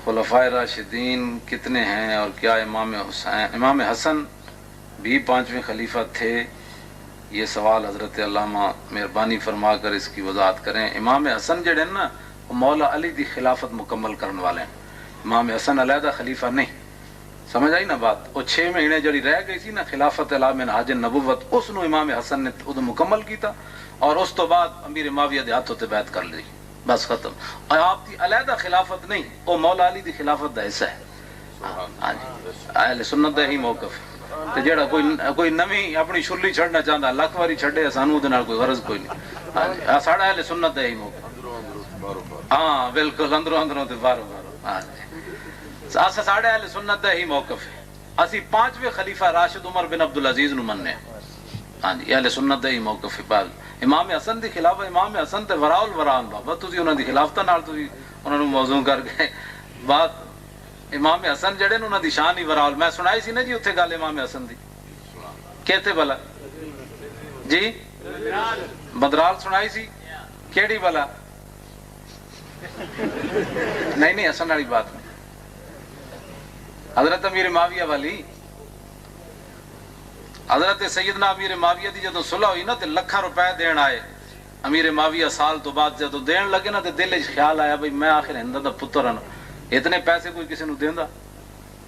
خلفائے راشدین کتنے ہیں اور کیا امام حسن بھی 5ویں خلیفہ تھے؟ یہ سوال حضرت علامہ مہربانی فرما کر اس کی وضاحت کریں۔ امام حسن جڑے ہیں نا وہ مولا علی دی خلافت مکمل کرنے والے ہیں۔ امام حسن علیحدہ خلیفہ نہیں، سمجھ آئی نا بات؟ وہ 6 مہینے جڑی رہ گئی سی نا خلافت اعلی منہاج النبوت، اس نو امام حسن نے ادو مکمل کیتا اور اس تو بعد امیر معاویہ دے ہاتھوں تے بیعت کر لی، بس ختم۔ اور آپ دی علیحدہ خلافت نہیں، وہ مولا علی دی خلافت دا حصہ ہے۔ ہاں جی، اہل سنت دا ہی موقف ہے۔ تے جڑا کوئی نویں اپنی شرلی چھڑنا چاہتا لکھ واری چھڑے، سانو دے نال کوئی غرض کوئی نہیں۔ ہاں جی، ساڈا اہل سنت دا ہی موقف۔ ہاں بالکل، اندروں اندروں تے باہروں باہروں۔ ہاں جی، اسا ساڈا اہل سنت دا ہی موقف ہے۔ اسی 5ویں خلیفہ راشد عمر بن عبدالعزیز نو مننے۔ ہاں جی، اہل سنت دا ہی موقف ہے۔ بعد امام حسن دی خلافت، امام حسن تے وراء الوران بابا، تسی انہاں دی خلافت نال تسی انہاں نو موضوع کر کے بات۔ امام حسن جڑے انہاں دی شان ہی وراء، میں سنائی سی نا جی اتھے گل امام حسن دی، کہتے بلا جی بدرال سنائی سی، کیڑی بلا؟ نہیں حسن والی بات نہیں، حضرت امیر معاویہ والی۔ حضرت سیدنا امیر معاویہ دی جدو صلح ہوئی نا تے لکھاں روپے دین آئے امیر معاویہ، سال تو بعد جدو دین لگے نا تے دل وچ خیال آیا بھئی میں آخر ہندہ دا پتر ہاں، اتنے پیسے کوئی کسی نو دیندا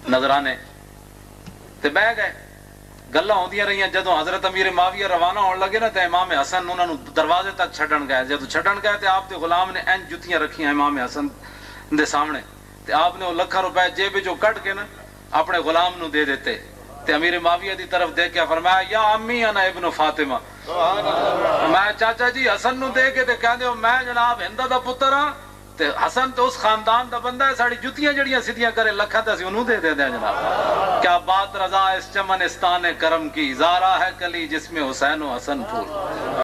نظرانے تے بہ گئے۔ گلاں ہوندیاں رہیاں، جدو حضرت امیر معاویہ روانہ ہون لگے نا تے امام حسن انہاں نو دروازے تک چھڈن گئے۔ جدو چھڈن گئے تے آپ دے غلام نے این جتیاں رکھیاں امام حسن دے سامنے، تے آپ نے وہ لکھاں روپے جیب وچوں کٹ کے نا اپنے غلام نو دے دیتے، تے امیر معاویہ دی طرف دیکھ کے فرمایا یا امی انا ابن فاطمہ، میں چاچا جی حسن نو دے کے تے کہندے ہو میں جناب ہندہ دا پتر ہاں، تے حسن تو اس خاندان دا بندہ ہے، ساڑی جتیاں جڑیاں سیدھیاں کرے لکھا تے اسی انہوں دے دے دیں جناب۔ کیا بات رضا اس چمن استان کرم کی، زارا ہے کلی جس میں حسین و حسن پھول۔